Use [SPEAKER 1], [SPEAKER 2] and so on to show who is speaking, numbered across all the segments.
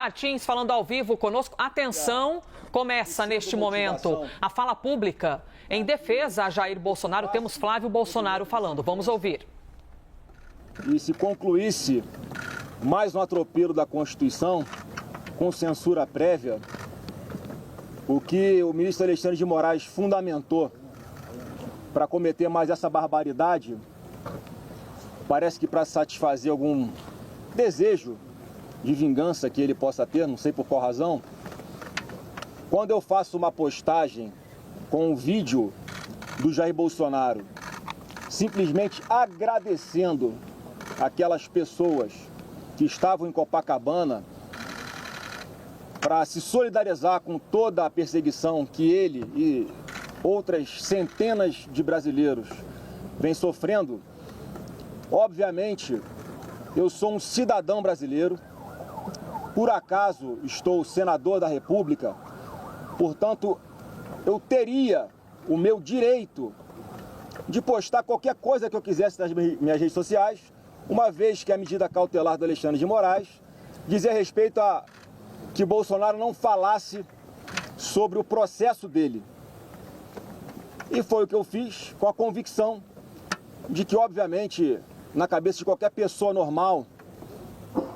[SPEAKER 1] Martins falando ao vivo conosco. Atenção, começa neste momento a fala pública em defesa a Jair Bolsonaro. Temos Flávio Bolsonaro falando. Vamos ouvir.
[SPEAKER 2] E se concluísse mais um atropelo da Constituição com censura prévia, o que o ministro Alexandre de Moraes fundamentou para cometer mais essa barbaridade, parece que para satisfazer algum desejo de vingança que ele possa ter, não sei por qual razão, quando eu faço uma postagem com um vídeo do Jair Bolsonaro, simplesmente agradecendo aquelas pessoas que estavam em Copacabana para se solidarizar com toda a perseguição que ele e outras centenas de brasileiros vêm sofrendo, obviamente eu sou um cidadão brasileiro. Por acaso estou senador da República, portanto, eu teria o meu direito de postar qualquer coisa que eu quisesse nas minhas redes sociais, uma vez que a medida cautelar do Alexandre de Moraes dizia respeito a que Bolsonaro não falasse sobre o processo dele. E foi o que eu fiz, com a convicção de que, obviamente, na cabeça de qualquer pessoa normal,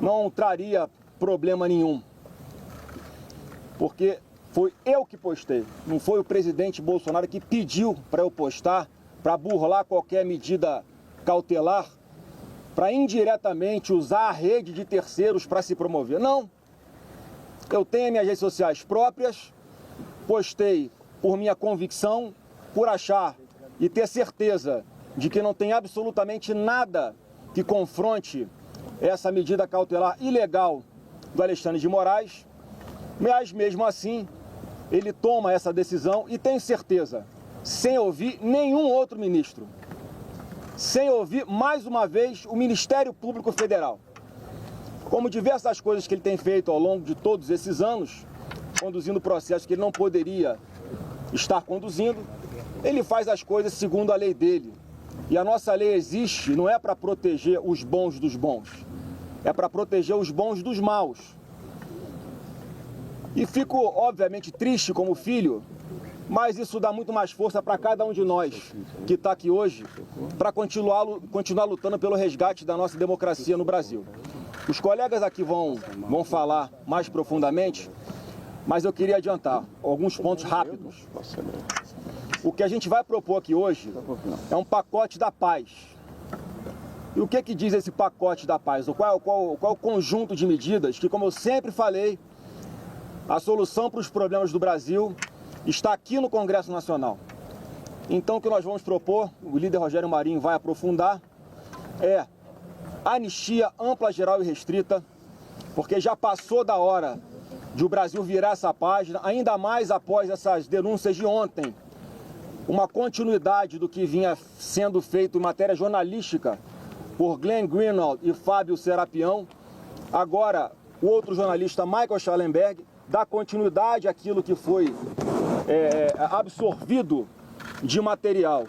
[SPEAKER 2] não traria problema nenhum, porque foi eu que postei, não foi o presidente Bolsonaro que pediu para eu postar, para burlar qualquer medida cautelar, para indiretamente usar a rede de terceiros para se promover. Não, eu tenho as minhas redes sociais próprias, postei por minha convicção, por achar e ter certeza de que não tem absolutamente nada que confronte essa medida cautelar ilegal do Alexandre de Moraes, mas mesmo assim ele toma essa decisão e tem certeza, sem ouvir nenhum outro ministro, sem ouvir mais uma vez o Ministério Público Federal. Como diversas coisas que ele tem feito ao longo de todos esses anos, conduzindo processos que ele não poderia estar conduzindo, ele faz as coisas segundo a lei dele. E a nossa lei existe não é para proteger os bons dos bons, é para proteger os bons dos maus. E fico, obviamente, triste como filho, mas isso dá muito mais força para cada um de nós que está aqui hoje, para continuar lutando pelo resgate da nossa democracia no Brasil. Os colegas aqui vão falar mais profundamente, mas eu queria adiantar alguns pontos rápidos. O que a gente vai propor aqui hoje é um pacote da paz. E o que diz esse pacote da paz? Qual é o conjunto de medidas que, como eu sempre falei, a solução para os problemas do Brasil está aqui no Congresso Nacional. Então o que nós vamos propor, o líder Rogério Marinho vai aprofundar, é anistia ampla, geral e restrita, porque já passou da hora de o Brasil virar essa página, ainda mais após essas denúncias de ontem. Uma continuidade do que vinha sendo feito em matéria jornalística por Glenn Greenwald e Fábio Serapião. Agora, o outro jornalista, Michael Schallenberg, dá continuidade àquilo que foi absorvido de material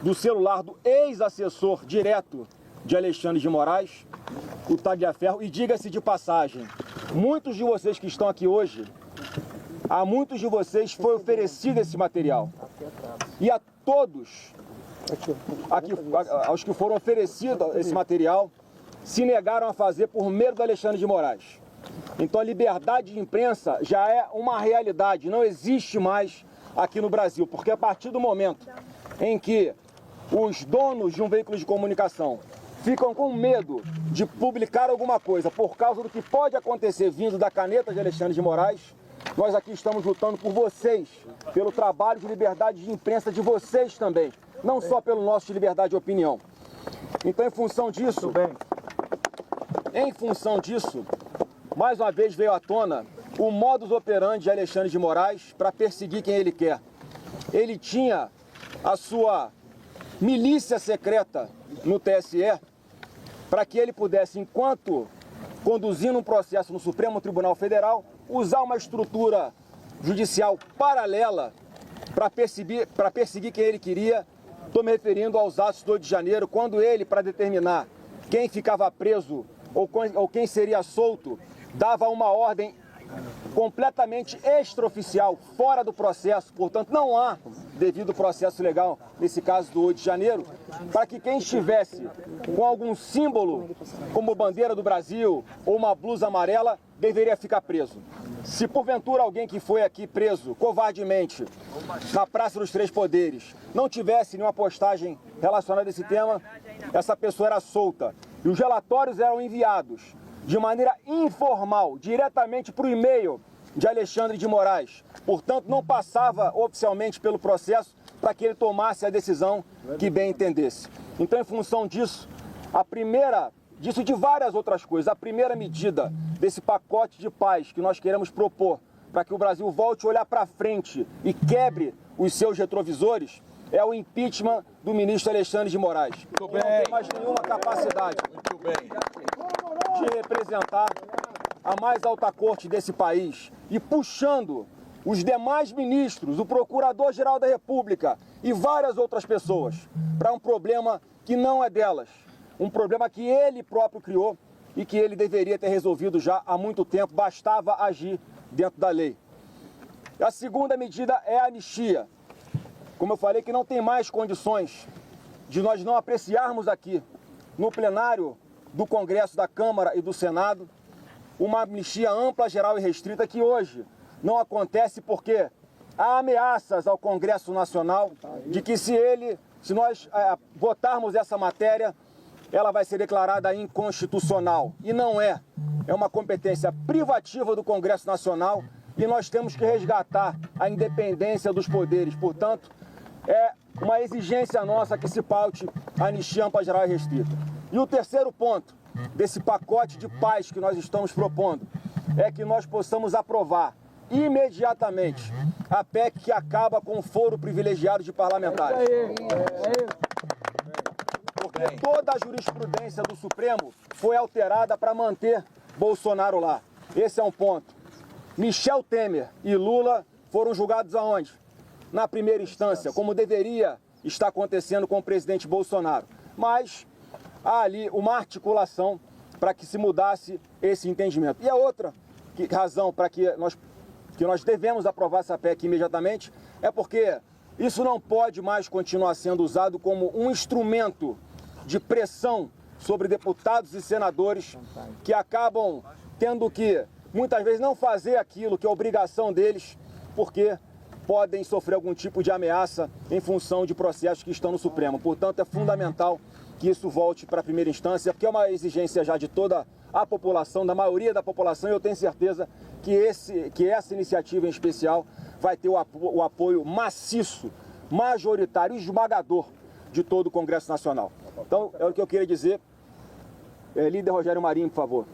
[SPEAKER 2] do celular do ex-assessor direto de Alexandre de Moraes, o Tagliaferro. E diga-se de passagem, muitos de vocês que estão aqui hoje, a muitos de vocês foi oferecido esse material. E a todos, aos que foram oferecidos esse material, se negaram a fazer por medo do Alexandre de Moraes. Então a liberdade de imprensa já é uma realidade, não existe mais aqui no Brasil, porque a partir do momento em que os donos de um veículo de comunicação ficam com medo de publicar alguma coisa por causa do que pode acontecer vindo da caneta de Alexandre de Moraes, nós aqui estamos lutando por vocês, pelo trabalho de liberdade de imprensa de vocês também, não só pelo nosso de liberdade de opinião. Então, em função disso, mais uma vez veio à tona o modus operandi de Alexandre de Moraes para perseguir quem ele quer. Ele tinha a sua milícia secreta no TSE para que ele pudesse, enquanto conduzindo um processo no Supremo Tribunal Federal, usar uma estrutura judicial paralela para perseguir quem ele queria. Estou me referindo aos atos do 8 de janeiro, quando ele, para determinar quem ficava preso ou quem seria solto, dava uma ordem completamente extraoficial, fora do processo, portanto não há devido processo legal, nesse caso do 8 de janeiro, para que quem estivesse com algum símbolo, como bandeira do Brasil ou uma blusa amarela, deveria ficar preso. Se porventura alguém que foi aqui preso covardemente na Praça dos Três Poderes não tivesse nenhuma postagem relacionada a esse tema, essa pessoa era solta. E os relatórios eram enviados de maneira informal, diretamente para o e-mail de Alexandre de Moraes. Portanto, não passava oficialmente pelo processo para que ele tomasse a decisão que bem entendesse. Então, em função disso, disso e de várias outras coisas, a primeira medida desse pacote de paz que nós queremos propor para que o Brasil volte a olhar para frente e quebre os seus retrovisores é o impeachment do ministro Alexandre de Moraes. Não tem mais nenhuma capacidade de representar a mais alta corte desse país e puxando os demais ministros, o Procurador-Geral da República e várias outras pessoas para um problema que não é delas, um problema que ele próprio criou e que ele deveria ter resolvido já há muito tempo, bastava agir dentro da lei. A segunda medida é a anistia. Como eu falei, que não tem mais condições de nós não apreciarmos aqui no plenário do Congresso, da Câmara e do Senado uma amnistia ampla, geral e restrita que hoje não acontece porque há ameaças ao Congresso Nacional de que se nós votarmos essa matéria, ela vai ser declarada inconstitucional. E não é. É uma competência privativa do Congresso Nacional e nós temos que resgatar a independência dos poderes. Portanto, é uma exigência nossa que se paute a anistia ampla, geral e restrita. E o terceiro ponto desse pacote de paz que nós estamos propondo é que nós possamos aprovar imediatamente a PEC que acaba com o foro privilegiado de parlamentares. Porque toda a jurisprudência do Supremo foi alterada para manter Bolsonaro lá. Esse é um ponto. Michel Temer e Lula foram julgados aonde? Na primeira instância, como deveria estar acontecendo com o presidente Bolsonaro. Mas há ali uma articulação para que se mudasse esse entendimento. E a outra razão para que nós devemos aprovar essa PEC imediatamente é porque isso não pode mais continuar sendo usado como um instrumento de pressão sobre deputados e senadores que acabam tendo que, muitas vezes, não fazer aquilo que é obrigação deles, porque podem sofrer algum tipo de ameaça em função de processos que estão no Supremo. Portanto, é fundamental que isso volte para a primeira instância, porque é uma exigência já de toda a população, da maioria da população, e eu tenho certeza que essa iniciativa em especial vai ter o apoio maciço, majoritário, esmagador de todo o Congresso Nacional. Então, é o que eu queria dizer. Líder Rogério Marinho, por favor.